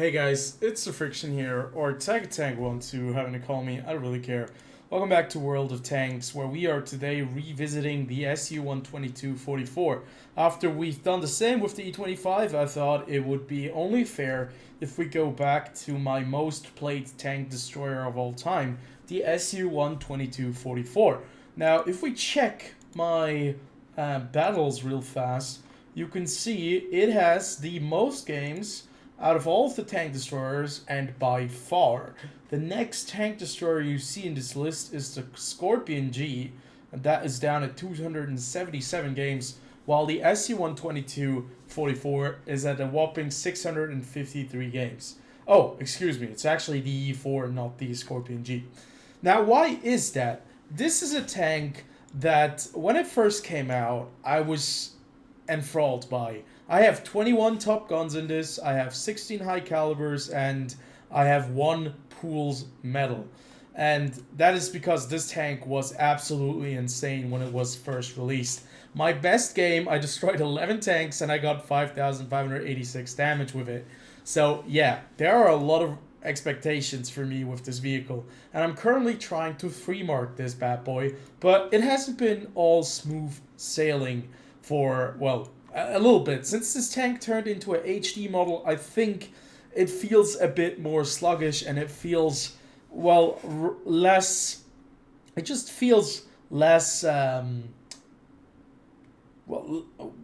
Hey guys, it's TheFrXion here, or Tank12, having to call me, I don't really care. Welcome back to World of Tanks, where we are today revisiting the SU-122-44. After we've done the same with the E-25, I thought it would be only fair if we go back to my most played tank destroyer of all time, the SU-122-44. Now, if we check my battles real fast, you can see it has the most games out of all of the tank destroyers, and by far. The next tank destroyer you see in this list is the Scorpion G, and that is down at 277 games, while the SU-122-44 is at a whopping 653 games. Oh, excuse me, it's actually the E4, not the Scorpion G. Now, why is that? This is a tank that, when it first came out, I was enthralled by. I have 21 top guns in this, I have 16 high calibers, and I have 1 Pools medal. And that is because this tank was absolutely insane when it was first released. My best game, I destroyed 11 tanks and I got 5,586 damage with it. So yeah, there are a lot of expectations for me with this vehicle. And I'm currently trying to free mark this bad boy, but it hasn't been all smooth sailing for, well, a little bit. Since this tank turned into an HD model, I think it feels a bit more sluggish and it feels, well, less, it just feels less,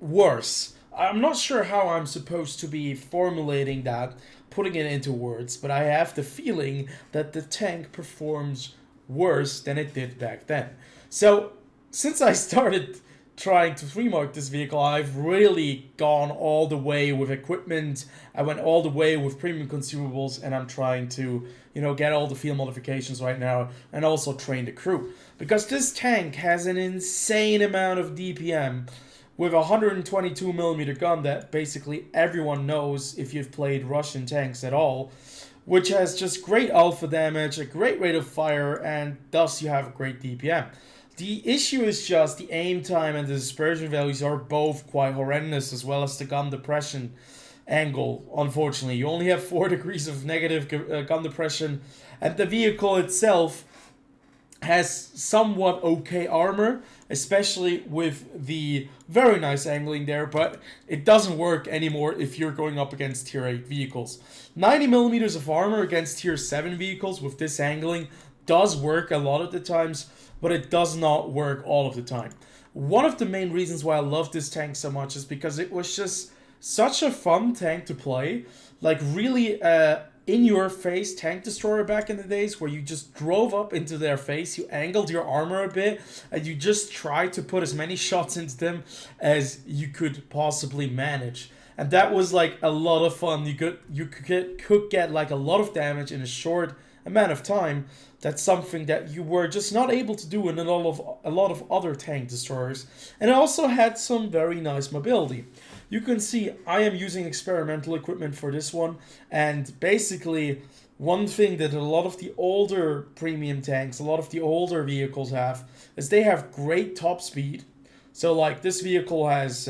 worse. I'm not sure how I'm supposed to be formulating that, putting it into words, but I have the feeling that the tank performs worse than it did back then. So, since I started trying to free mark this vehicle, I've really gone all the way with equipment. I went all the way with premium consumables, and I'm trying to, get all the field modifications right now and also train the crew. Because this tank has an insane amount of DPM with a 122mm gun that basically everyone knows if you've played Russian tanks at all, which has just great alpha damage, a great rate of fire, and thus you have a great DPM. The issue is just the aim time and the dispersion values are both quite horrendous, as well as the gun depression angle. Unfortunately, you only have 4 degrees of negative gun depression, and the vehicle itself has somewhat okay armor, especially with the very nice angling there, but it doesn't work anymore if you're going up against tier 8 vehicles. 90mm of armor against tier 7 vehicles with this angling does work a lot of the times, but it does not work all of the time. One of the main reasons why I love this tank so much is because it was just such a fun tank to play. Like, really in-your-face tank destroyer back in the days, where you just drove up into their face, you angled your armor a bit, and you just tried to put as many shots into them as you could possibly manage. And that was like a lot of fun. You could get like a lot of damage in a short amount of time. That's something that you were just not able to do in a lot of other tank destroyers. And it also had some very nice mobility. You can see I am using experimental equipment for this one, and basically one thing that a lot of the older premium tanks, a lot of the older vehicles have, is they have great top speed. So like this vehicle has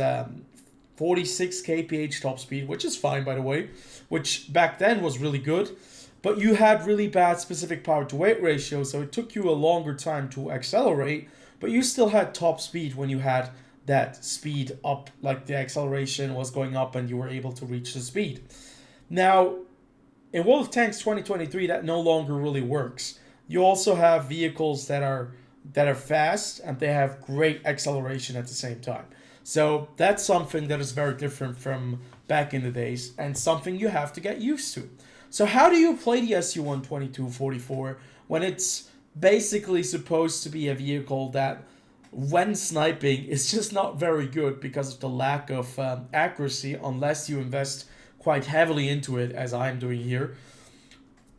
46 kph top speed, which is fine by the way, which back then was really good. But you had really bad specific power to weight ratio, so it took you a longer time to accelerate, but you still had top speed when you had that speed up, like the acceleration was going up and you were able to reach the speed. Now, in World of Tanks 2023, that no longer really works. You also have vehicles that are fast and they have great acceleration at the same time. So that's something that is very different from back in the days and something you have to get used to. So how do you play the SU-122-44 when it's basically supposed to be a vehicle that, when sniping, is just not very good because of the lack of accuracy, unless you invest quite heavily into it, as I'm doing here?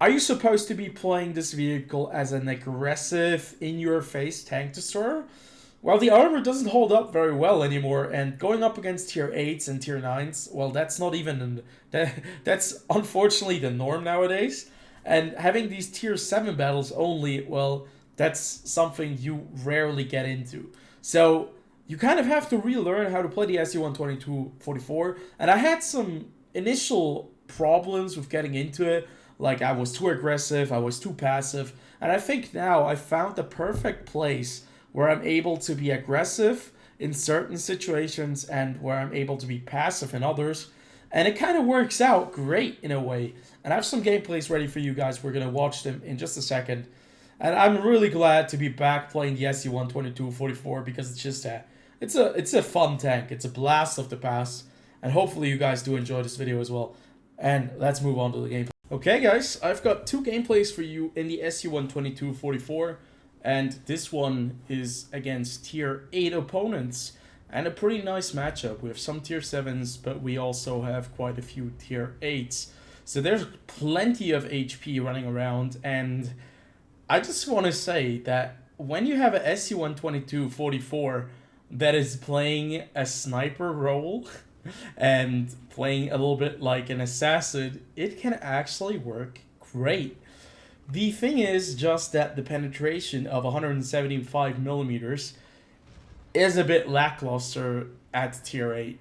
Are you supposed to be playing this vehicle as an aggressive, in-your-face tank destroyer? Well, the armor doesn't hold up very well anymore, and going up against tier 8s and tier 9s, well, that's not even, that's unfortunately the norm nowadays. And having these tier 7 battles only, well, that's something you rarely get into. So you kind of have to relearn how to play the SU-122-44, and I had some initial problems with getting into it. Like, I was too aggressive, I was too passive. And I think now I found the perfect place where I'm able to be aggressive in certain situations and where I'm able to be passive in others. And it kind of works out great in a way. And I have some gameplays ready for you guys. We're going to watch them in just a second. And I'm really glad to be back playing the SU-122-44 because it's just it's a fun tank. It's a blast of the past. And hopefully you guys do enjoy this video as well. And let's move on to the gameplay. Okay guys, I've got two gameplays for you in the SU-122-44. And this one is against tier 8 opponents. And a pretty nice matchup. We have some tier 7s, but we also have quite a few tier 8s. So there's plenty of HP running around. And I just want to say that when you have a SU-122-44 that is playing a sniper role and playing a little bit like an assassin, it can actually work great. The thing is just that the penetration of 175 millimeters is a bit lackluster at tier 8.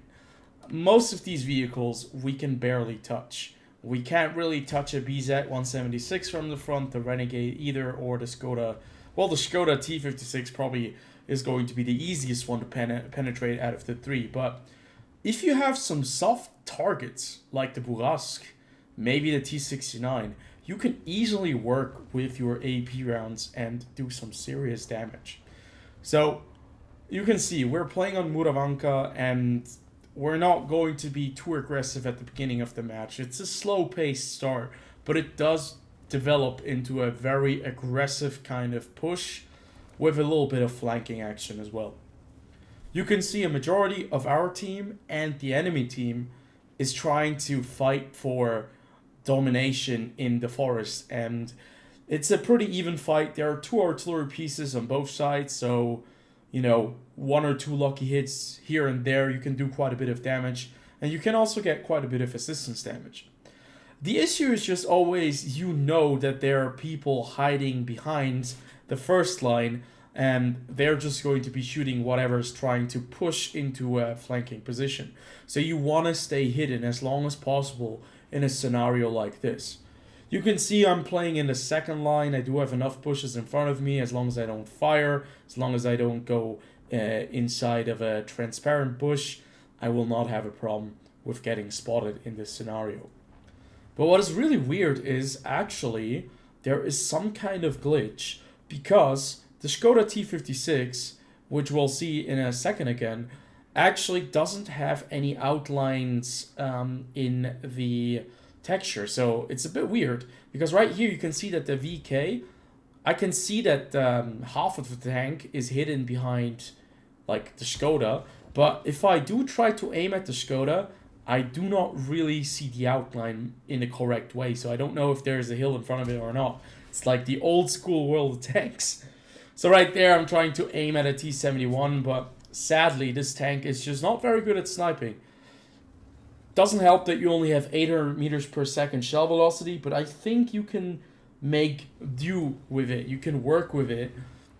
Most of these vehicles we can barely touch. We can't really touch a BZ-176 from the front, the Renegade either, or the Skoda. Well, the Skoda T56 probably is going to be the easiest one to penetrate out of the three. But if you have some soft targets, like the Burasque, maybe the T69, you can easily work with your AP rounds and do some serious damage. So you can see we're playing on Muravanka and we're not going to be too aggressive at the beginning of the match. It's a slow-paced start, but it does develop into a very aggressive kind of push with a little bit of flanking action as well. You can see a majority of our team and the enemy team is trying to fight for domination in the forest, and it's a pretty even fight. There are 2 artillery pieces on both sides, so you know, 1 or 2 lucky hits here and there, you can do quite a bit of damage, and you can also get quite a bit of assistance damage. The issue is just always, you know, that there are people hiding behind the first line, and they're just going to be shooting whatever's trying to push into a flanking position. So you want to stay hidden as long as possible in a scenario like this. You can see I'm playing in the second line. I do have enough pushes in front of me as long as I don't fire, as long as I don't go inside of a transparent bush, I will not have a problem with getting spotted in this scenario. But what is really weird is actually there is some kind of glitch because the Skoda T56, which we'll see in a second again, actually doesn't have any outlines in the texture. So it's a bit weird because right here you can see that the VK, I can see that half of the tank is hidden behind like the Skoda, but if I do try to aim at the Skoda, I do not really see the outline in the correct way. So I don't know if there's a hill in front of it or not. It's like the old school world of tanks. So right there I'm trying to aim at a T-71, but sadly this tank is just not very good at sniping. Doesn't help that you only have 800 meters per second shell velocity, but I think you can make do with it. You can work with it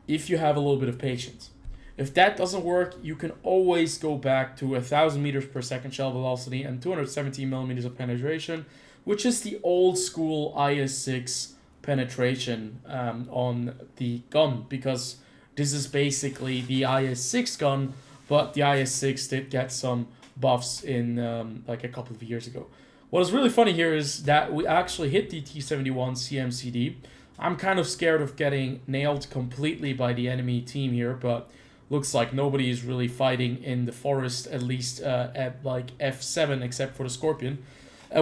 if you have a little bit of patience. If that doesn't work, you can always go back to 1000 meters per second shell velocity and 217 millimeters of penetration, which is the old school IS-6 penetration on the gun, because this is basically the IS-6 gun, but the IS-6 did get some buffs in like a couple of years ago. What is really funny here is that we actually hit the T-71 CMCD. I'm kind of scared of getting nailed completely by the enemy team here, but looks like nobody is really fighting in the forest, at least at like F7 except for the Scorpion.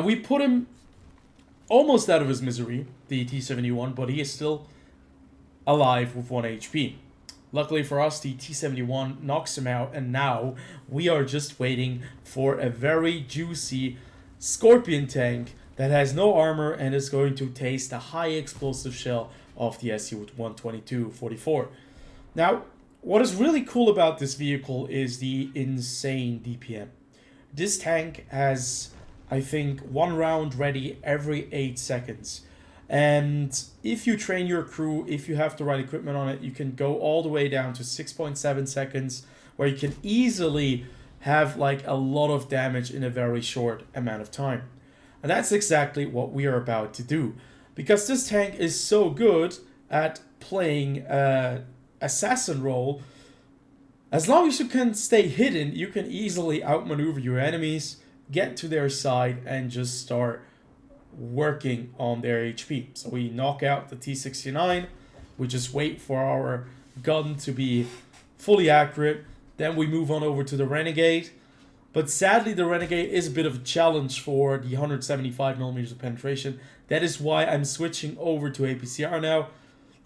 We put him almost out of his misery, the T-71, but he is still alive with 1 HP. Luckily for us, the T-71 knocks him out, and now we are just waiting for a very juicy Scorpion tank that has no armor and is going to taste the high explosive shell of the SU-122-44. Now, what is really cool about this vehicle is the insane DPM. This tank has, I think, 1 round ready every 8 seconds. And if you train your crew, if you have the right equipment on it, you can go all the way down to 6.7 seconds, where you can easily have like a lot of damage in a very short amount of time. And that's exactly what we are about to do. Because this tank is so good at playing assassin role, as long as you can stay hidden, you can easily outmaneuver your enemies, get to their side, and just start working on their HP. So we knock out the T69, we just wait for our gun to be fully accurate, then we move on over to the Renegade. But sadly, the Renegade is a bit of a challenge for the 175mm of penetration. That is why I'm switching over to APCR now.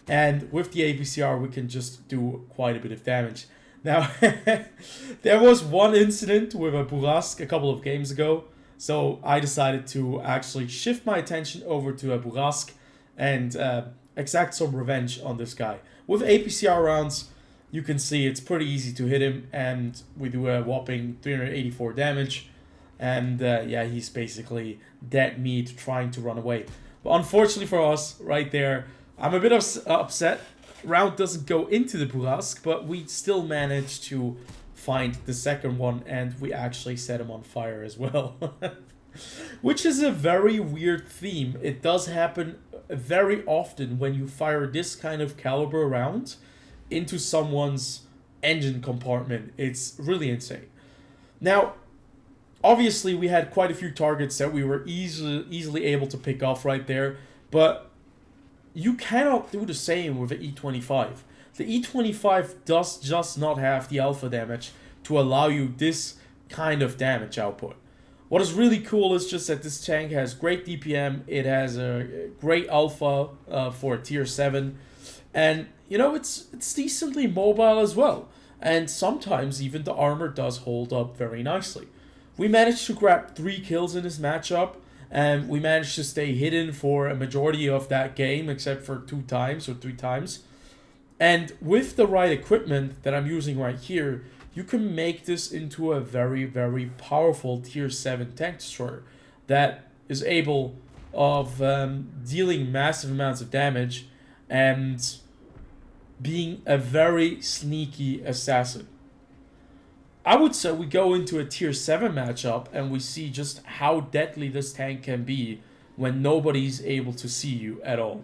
And with the APCR, we can just do quite a bit of damage. Now, there was one incident with a Bourrasque a couple of games ago. So I decided to actually shift my attention over to a Bourrasque and exact some revenge on this guy. With APCR rounds, you can see it's pretty easy to hit him, and we do a whopping 384 damage. And yeah, he's basically dead meat trying to run away. But unfortunately for us, right there, I'm a bit upset. Round doesn't go into the Bourrasque, but we still managed to find the second one, and we actually set him on fire as well. Which is a very weird theme. It does happen very often when you fire this kind of caliber round into someone's engine compartment. It's really insane. Now, obviously we had quite a few targets that we were easily able to pick off right there, but you cannot do the same with the E25. The E25 does just not have the alpha damage to allow you this kind of damage output. What is really cool is just that this tank has great DPM, it has a great alpha for tier 7, and you know, it's decently mobile as well. And sometimes even the armor does hold up very nicely. We managed to grab 3 kills in this matchup, and we managed to stay hidden for a majority of that game, except for 2 times or 3 times. And with the right equipment that I'm using right here, you can make this into a very, very powerful tier 7 tank destroyer that is able of dealing massive amounts of damage and being a very sneaky assassin. I would say we go into a tier 7 matchup and we see just how deadly this tank can be when nobody's able to see you at all.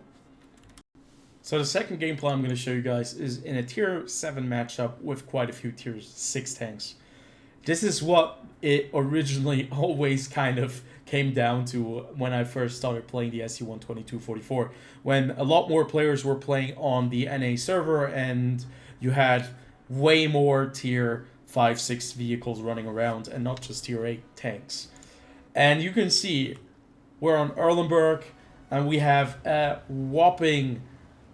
So the second gameplay I'm going to show you guys is in a tier 7 matchup with quite a few tier 6 tanks. This is what it originally always kind of came down to when I first started playing the SC12244, when a lot more players were playing on the NA server and you had way more tier 5-6 vehicles running around and not just tier 8 tanks. And you can see we're on Erlenberg and we have a whopping,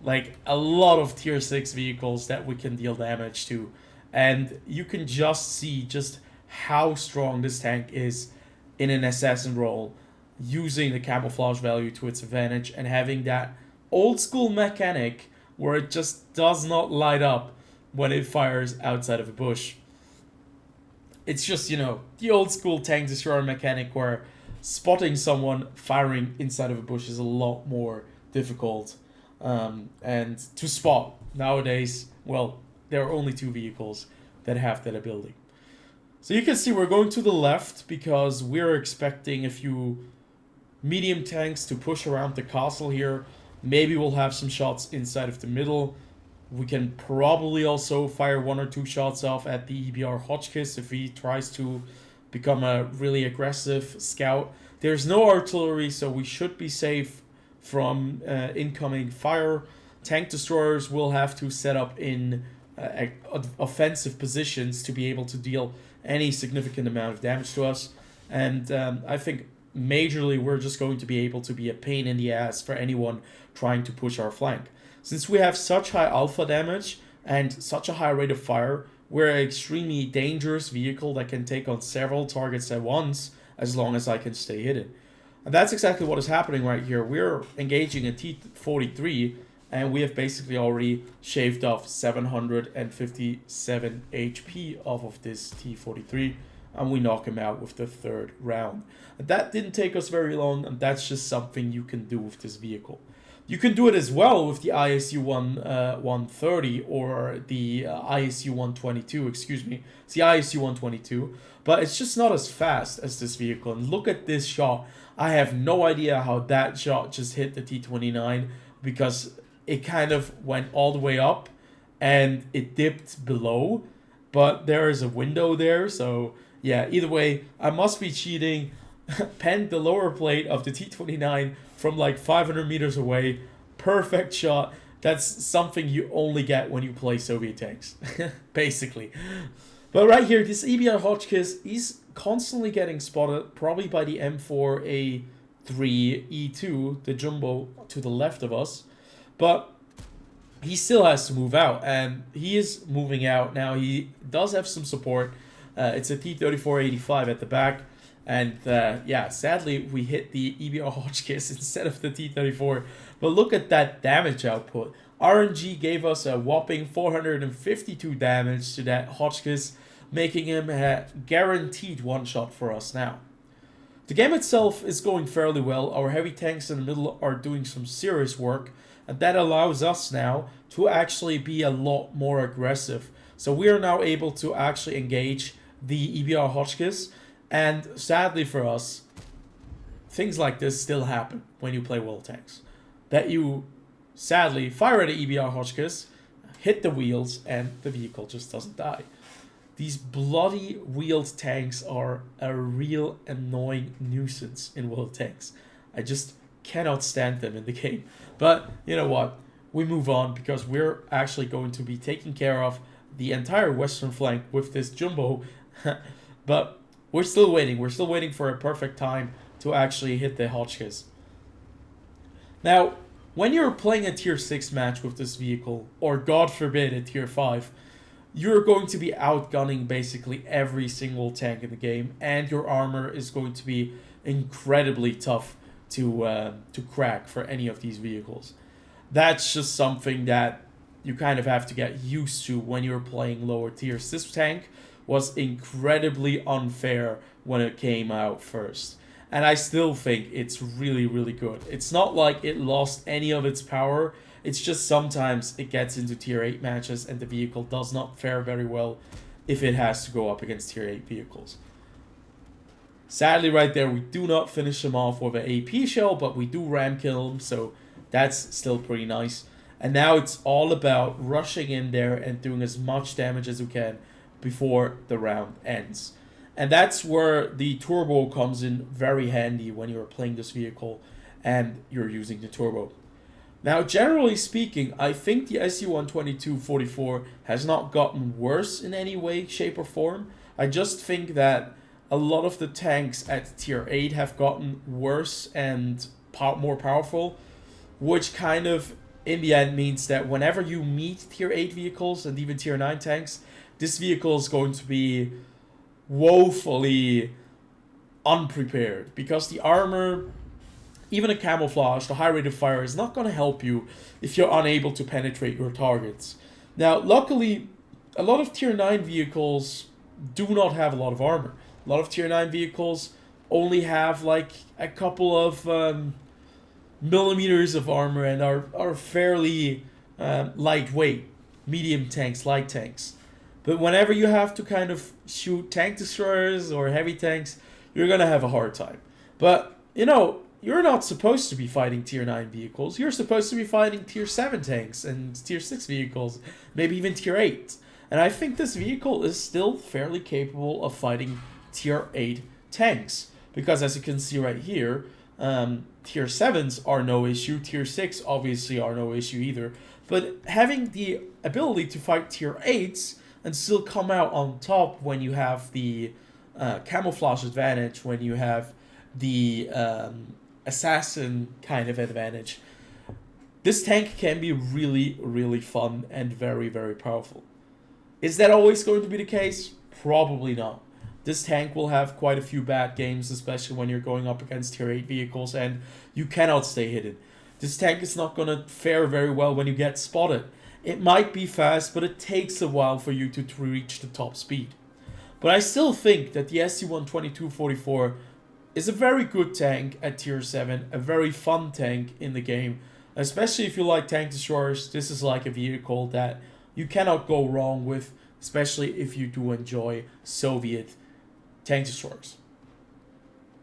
like, a lot of tier 6 vehicles that we can deal damage to. And you can just see just how strong this tank is in an assassin role, using the camouflage value to its advantage and having that old school mechanic where it just does not light up when it fires outside of a bush. It's just, you know, the old school tank destroyer mechanic where spotting someone firing inside of a bush is a lot more difficult. And to spot nowadays, well, there are only 2 vehicles that have that ability. So you can see we're going to the left because we're expecting a few medium tanks to push around the castle here. Maybe we'll have some shots inside of the middle. We can probably also fire 1 or 2 shots off at the EBR Hotchkiss if he tries to become a really aggressive scout. There's no artillery, so we should be safe from incoming fire. Tank destroyers will have to set up in offensive positions to be able to deal any significant amount of damage to us. And I think majorly we're just going to be able to be a pain in the ass for anyone trying to push our flank. Since we have such high alpha damage and such a high rate of fire, we're an extremely dangerous vehicle that can take on several targets at once as long as I can stay hidden. And that's exactly what is happening right here. We're engaging a T-43 and we have basically already shaved off 757 HP off of this T-43, and we knock him out with the 3rd round. And that didn't take us very long, and that's just something you can do with this vehicle. You can do it as well with the ISU 130 or the ISU 122, excuse me. It's the ISU 122, but it's just not as fast as this vehicle. And look at this shot. I have no idea how that shot just hit the T29 because it kind of went all the way up and it dipped below, but there is a window there, so yeah, either way, I must be cheating. Penned the lower plate of the T29 from like 500 meters away. Perfect shot. That's something you only get when you play Soviet tanks, basically. But right here, this EBR Hotchkiss, he's constantly getting spotted, probably by the M4A3E2, the jumbo to the left of us. But he still has to move out, and he is moving out now. He does have some support. It's a T-3485 at the back. And yeah, sadly, we hit the EBR Hotchkiss instead of the T-34. But look at that damage output. RNG gave us a whopping 452 damage to that Hotchkiss, making him a guaranteed one-shot for us now. The game itself is going fairly well. Our heavy tanks in the middle are doing some serious work. And that allows us now to actually be a lot more aggressive. So we are now able to actually engage the EBR Hotchkiss. And sadly for us, things like this still happen when you play world tanks. That you sadly fire at an EBR Hotchkiss, hit the wheels, and the vehicle just doesn't die. These bloody wheeled tanks are a real annoying nuisance in world tanks. I just cannot stand them in the game. But you know what? We move on because we're actually going to be taking care of the entire western flank with this jumbo. But we're still waiting. We're still waiting for a perfect time to actually hit the Hotchkiss. Now, when you're playing a tier 6 match with this vehicle, or God forbid a tier 5, you're going to be outgunning basically every single tank in the game, and your armor is going to be incredibly tough to crack for any of these vehicles. That's just something that you kind of have to get used to when you're playing lower tiers. This tank was incredibly unfair when it came out first. And I still think it's really, really good. It's not like it lost any of its power. It's just sometimes it gets into tier 8 matches and the vehicle does not fare very well if it has to go up against tier 8 vehicles. Sadly, right there, we do not finish him off with an AP shell, but we do ram kill him, so that's still pretty nice. And now it's all about rushing in there and doing as much damage as we can before the round ends. And that's where the turbo comes in very handy when you're playing this vehicle and you're using the turbo. Now, generally speaking, I think the SU-122-44 has not gotten worse in any way, shape, or form. I just think that a lot of the tanks at tier 8 have gotten worse and more powerful, which kind of, in the end, means that whenever you meet tier 8 vehicles and even tier 9 tanks, this vehicle is going to be woefully unprepared because the armor, even a camouflage, the high rate of fire is not going to help you if you're unable to penetrate your targets. Now, luckily, a lot of tier 9 vehicles do not have a lot of armor. A lot of tier 9 vehicles only have like a couple of millimeters of armor and are fairly lightweight, medium tanks, light tanks. But whenever you have to kind of shoot tank destroyers or heavy tanks, you're going to have a hard time. But, you know, you're not supposed to be fighting tier 9 vehicles. You're supposed to be fighting tier 7 tanks and tier 6 vehicles, maybe even tier 8. And I think this vehicle is still fairly capable of fighting tier 8 tanks. Because as you can see right here, tier 7s are no issue. Tier 6 obviously are no issue either. But having the ability to fight tier 8s and still come out on top when you have the camouflage advantage, when you have the assassin kind of advantage, this tank can be really, really fun and very, very powerful. Is that always going to be the case? Probably not. This tank will have quite a few bad games, especially when you're going up against tier 8 vehicles and you cannot stay hidden. This tank is not going to fare very well when you get spotted. It might be fast, but it takes a while for you to reach the top speed. But I still think that the SU-122-44 is a very good tank at tier 7, a very fun tank in the game, Especially if you like tank destroyers, this is like a vehicle that you cannot go wrong with, especially if you do enjoy Soviet tank destroyers.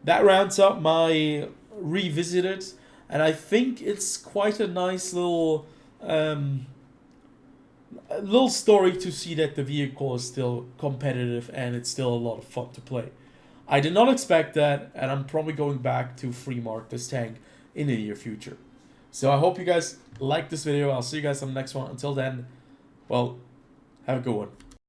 That rounds up my revisited, and I think it's quite a nice little story to see that the vehicle is still competitive and it's still a lot of fun to play. I did not expect that, and I'm probably going back to free mark this tank in the near future. So I hope you guys like this video. I'll see you guys on the next one. Until then, well, have a good one.